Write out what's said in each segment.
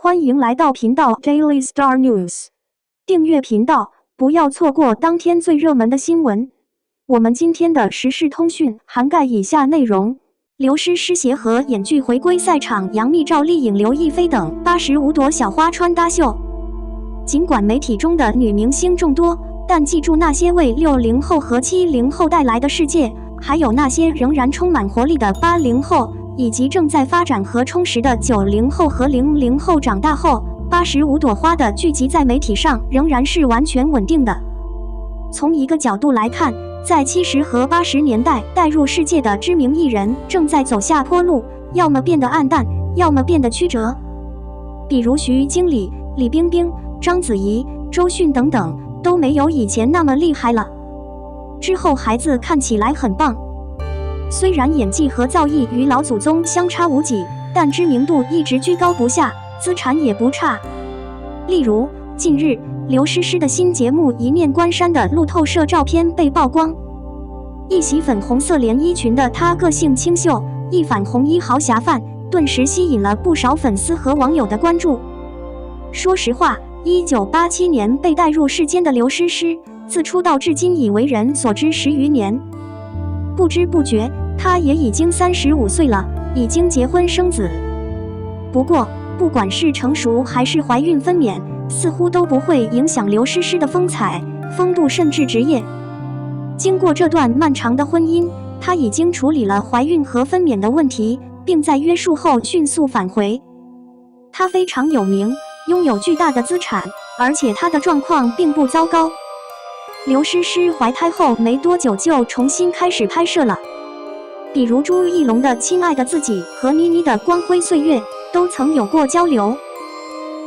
欢迎来到频道 Daily Star News， 订阅频道，不要错过当天最热门的新闻。我们今天的时事通讯涵盖以下内容：刘诗诗协和演剧回归赛场，杨幂、赵丽颖、刘亦菲等85朵小花穿搭秀。尽管媒体中的女明星众多，但记住那些为60后和70后带来的世界，还有那些仍然充满活力的80后。以及正在发展和充实的90后和00后长大后，85朵花的聚集在媒体上仍然是完全稳定的。从一个角度来看，在70和80年代带入世界的知名艺人正在走下坡路，要么变得暗淡，要么变得曲折。比如徐经理、李冰冰、章子怡、周迅等等都没有以前那么厉害了。之后孩子看起来很棒。虽然演技和造诣与老祖宗相差无几，但知名度一直居高不下，资产也不差。例如，近日刘诗诗的新节目《一念关山》的路透社照片被曝光，一袭粉红色连衣裙的她个性清秀，一反红衣豪侠范，顿时吸引了不少粉丝和网友的关注。说实话，1987年被带入世间的刘诗诗，自出道至今已为人所知10余年。不知不觉，她也已经35岁了，已经结婚生子。不过，不管是成熟还是怀孕分娩，似乎都不会影响刘诗诗的风采、风度甚至职业。经过这段漫长的婚姻，她已经处理了怀孕和分娩的问题，并在约束后迅速返回。她非常有名，拥有巨大的资产，而且她的状况并不糟糕。刘诗诗怀胎后没多久就重新开始拍摄了，比如朱一龙的《亲爱的自己》和倪妮的《光辉岁月》都曾有过交流。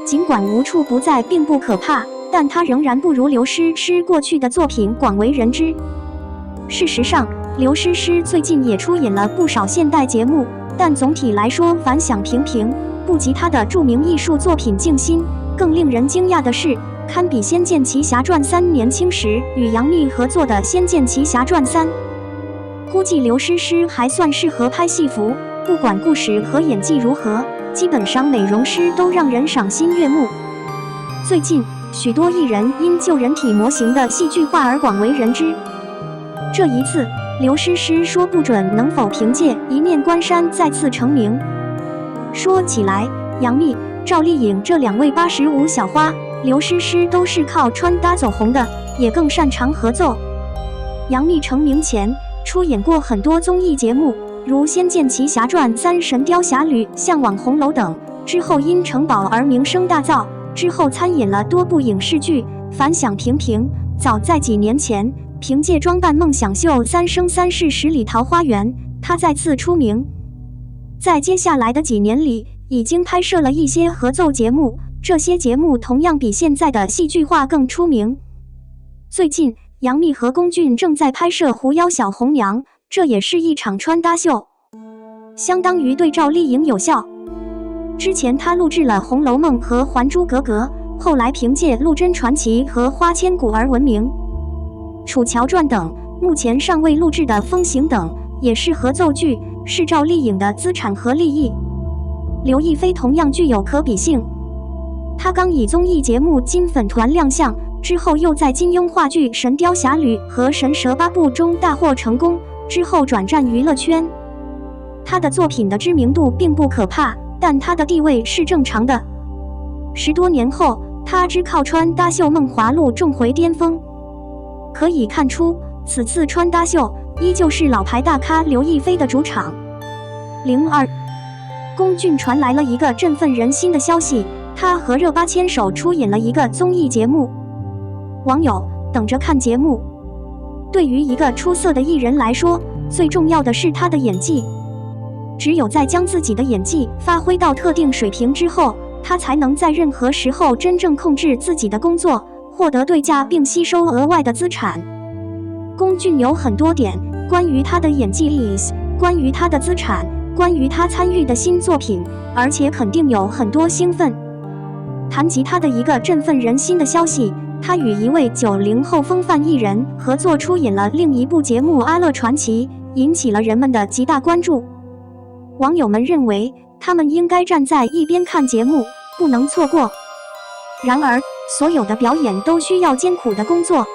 尽管无处不在并不可怕，但她仍然不如刘诗诗过去的作品广为人知。事实上，刘诗诗最近也出演了不少现代节目，但总体来说反响平平，不及她的著名艺术作品《静心》。更令人惊讶的是，堪比《仙剑奇侠传3》年轻时与杨幂合作的《仙剑奇侠传3》，估计刘诗诗还算适合拍戏服，不管故事和演技如何，基本上美容师都让人赏心悦目。最近，许多艺人因救人体模型的戏剧化而广为人知。这一次，刘诗诗说不准能否凭借《一念关山》再次成名。说起来，杨幂、赵丽颖这2位85小花，刘诗诗都是靠穿搭走红的，也更擅长合奏。杨幂成名前出演过很多综艺节目，如《仙剑奇侠传3》《神雕侠侣》《向往红楼》等，之后因城堡而名声大噪，之后参演了多部影视剧，反响平平。早在几年前，凭借装扮梦想秀《三生三世十里桃花源》，她再次出名。在接下来的几年里，已经拍摄了一些合奏节目，这些节目同样比现在的戏剧化更出名。最近，杨幂和龚俊正在拍摄《狐妖小红娘》，这也是一场穿搭秀，相当于对赵丽颖有效。之前她录制了《红楼梦》和《还珠格格》，后来凭借《陆贞传奇》和《花千骨》而闻名。《楚乔传》等目前尚未录制的《风行》等也是合奏剧，是赵丽颖的资产和利益。刘亦菲同样具有可比性，她刚以综艺节目《金粉团》亮相，之后又在金庸话剧《神雕侠侣》和《神蛇8部》中大获成功，之后转战娱乐圈。她的作品的知名度并不可怕，但她的地位是正常的。10多年后，她只靠穿搭秀《梦华录》重回巅峰。可以看出，此次穿搭秀依旧是老牌大咖刘亦菲的主场。02龚俊传来了一个振奋人心的消息，他和热巴牵手出演了一个综艺节目。网友等着看节目。对于一个出色的艺人来说，最重要的是他的演技。只有在将自己的演技发挥到特定水平之后，他才能在任何时候真正控制自己的工作，获得对价并吸收额外的资产。龚俊有很多点，关于他的演技，关于他的资产，关于他参与的新作品，而且肯定有很多兴奋。谈及他的一个振奋人心的消息，他与一位90后风范艺人合作出演了另一部节目《阿乐传奇》，引起了人们的极大关注。网友们认为，他们应该站在一边看节目，不能错过。然而，所有的表演都需要艰苦的工作，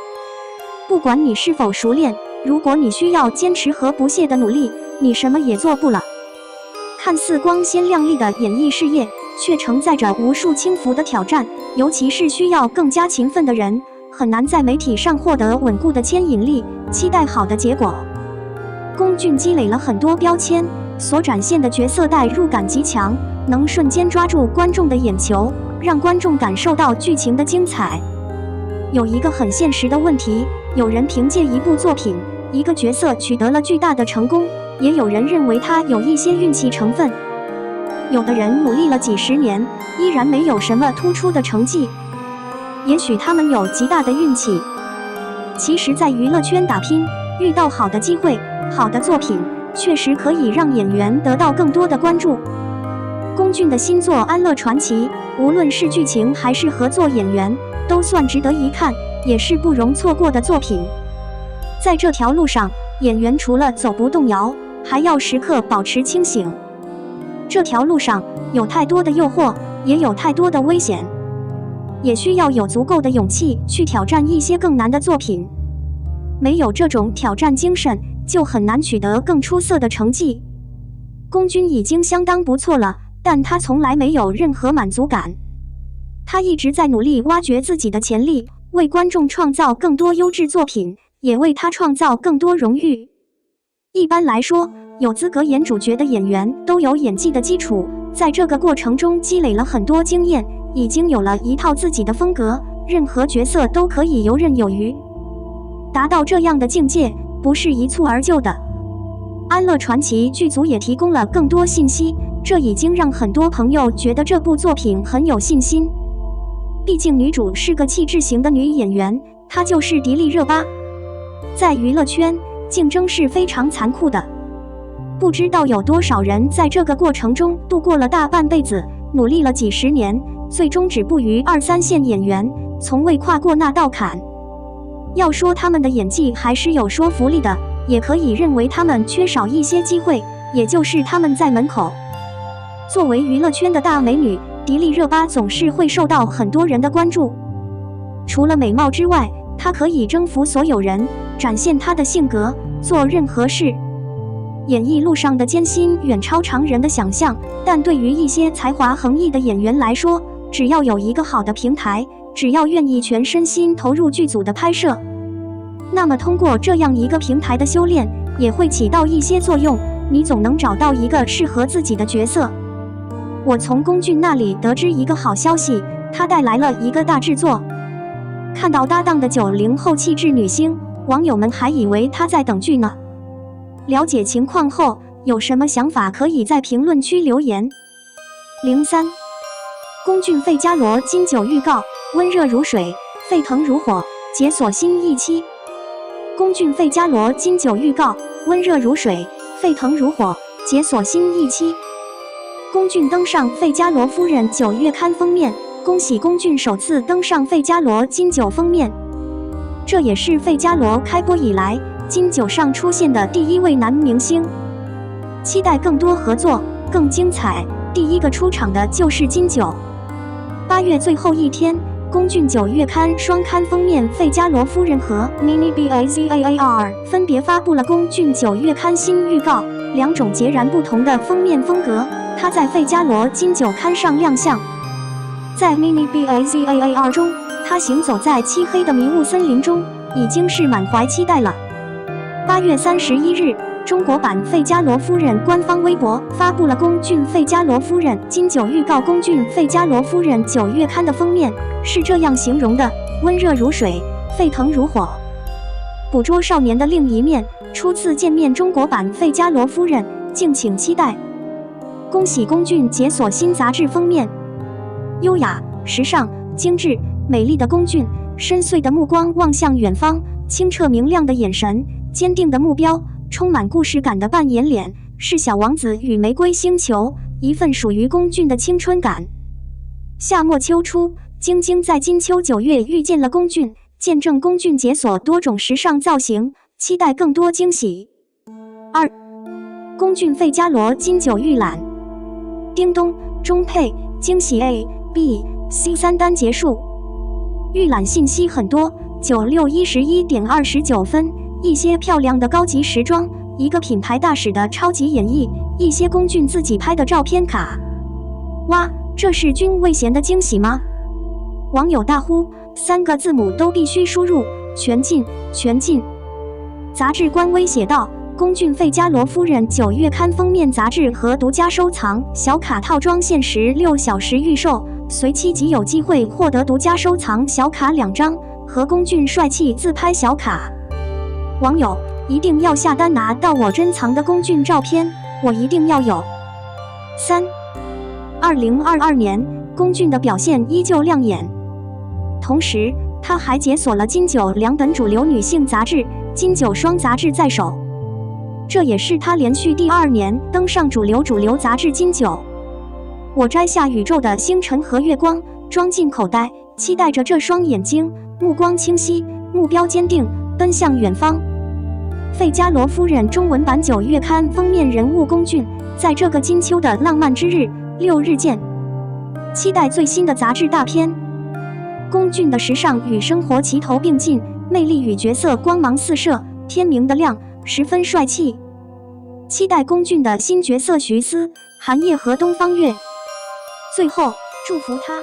不管你是否熟练，如果你需要坚持和不懈的努力，你什么也做不了。看似光鲜亮丽的演艺事业，却承载着无数轻浮的挑战，尤其是需要更加勤奋的人，很难在媒体上获得稳固的牵引力，期待好的结果。龚俊积累了很多标签，所展现的角色代入感极强，能瞬间抓住观众的眼球，让观众感受到剧情的精彩。有一个很现实的问题，有人凭借一部作品、一个角色取得了巨大的成功，也有人认为他有一些运气成分。有的人努力了几十年，依然没有什么突出的成绩，也许他们有极大的运气。其实，在娱乐圈打拼，遇到好的机会、好的作品，确实可以让演员得到更多的关注。龚俊的新作《安乐传奇》，无论是剧情还是合作演员，都算值得一看，也是不容错过的作品。在这条路上，演员除了走不动摇，还要时刻保持清醒。这条路上有太多的诱惑，也有太多的危险，也需要有足够的勇气去挑战一些更难的作品。没有这种挑战精神，就很难取得更出色的成绩。龚俊已经相当不错了，但他从来没有任何满足感。他一直在努力挖掘自己的潜力，为观众创造更多优质作品，也为他创造更多荣誉。一般来说，有资格演主角的演员都有演技的基础，在这个过程中积累了很多经验，已经有了一套自己的风格，任何角色都可以游刃有余。达到这样的境界，不是一蹴而就的。安乐传奇剧组也提供了更多信息，这已经让很多朋友觉得这部作品很有信心。毕竟女主是个气质型的女演员，她就是迪丽热巴。在娱乐圈，竞争是非常残酷的，不知道有多少人在这个过程中度过了大半辈子，努力了几十年，最终止步于2、3线演员，从未跨过那道坎。要说他们的演技还是有说服力的，也可以认为他们缺少一些机会，也就是他们在门口。作为娱乐圈的大美女，迪丽热巴总是会受到很多人的关注。除了美貌之外，她可以征服所有人，展现她的性格，做任何事。演艺路上的艰辛远超常人的想象，但对于一些才华横溢的演员来说，只要有一个好的平台，只要愿意全身心投入剧组的拍摄，那么通过这样一个平台的修炼，也会起到一些作用，你总能找到一个适合自己的角色。我从龚俊那里得知一个好消息，他带来了一个大制作。看到搭档的90后气质女星，网友们还以为他在等剧呢。了解情况后，有什么想法可以在评论区留言。03龚俊费加罗金9预告，温热如水，沸腾如火，解锁新一期。龚俊费加罗金9预告，温热如水，沸腾如火，解锁新一期。龚俊登上《费加罗夫人》9月刊封面，恭喜龚俊首次登上《费加罗金9》封面。这也是《费加罗》开播以来金9上出现的第一位男明星。期待更多合作，更精彩。第一个出场的就是金9。8月最后一天，龚俊9月刊双刊封面《费加罗夫人》和 Mini Bazaar 分别发布了龚俊9月刊新预告，两种截然不同的封面风格。他在《费加罗金9刊上亮相，在 Mini Bazaar 中，他行走在漆黑的迷雾森林中，已经是满怀期待了。8月31日，中国版《费加罗夫人》官方微博发布了龚俊《费加罗夫人》金9预告。龚俊《费加罗夫人》9月刊的封面是这样形容的：温热如水，沸腾如火，捕捉少年的另一面。初次见面中国版《费加罗夫人》，敬请期待。恭喜龚俊解锁新杂志封面，优雅、时尚、精致、美丽的龚俊，深邃的目光望向远方，清澈明亮的眼神，坚定的目标，充满故事感的扮演脸，是小王子与玫瑰星球，一份属于龚俊的青春感。夏末秋初，晶晶在金秋9月遇见了龚俊，见证龚俊解锁多种时尚造型，期待更多惊喜。2. 龚俊费加罗金9预览。叮咚，中配惊喜 A B、C 3单结束。预览信息很多，9611.29分，一些漂亮的高级时装，一个品牌大使的超级演绎，一些龚俊自己拍的照片卡。哇，这是君未贤的惊喜吗？网友大呼，3个字母都必须输入，全进，全进。杂志官微写道，龚俊费加罗夫人9月刊封面杂志和独家收藏小卡套装限时6小时预售，随期即有机会获得独家收藏小卡2张和龚俊帅气自拍小卡。网友一定要下单拿到我珍藏的龚俊照片，我一定要有。2022年，龚俊的表现依旧亮眼。同时，他还解锁了金92本主流女性杂志，金9双杂志在手，这也是他连续第2年登上主流杂志金9。我摘下宇宙的星辰和月光，装进口袋，期待着这双眼睛，目光清晰，目标坚定，奔向远方。费加罗夫人中文版9月刊封面人物龚俊，在这个金秋的浪漫之日，6日见。期待最新的杂志大片。龚俊的时尚与生活齐头并进，魅力与角色光芒四射，天明的亮，十分帅气。期待龚俊的新角色徐思、韩烨和东方月。最后，祝福他。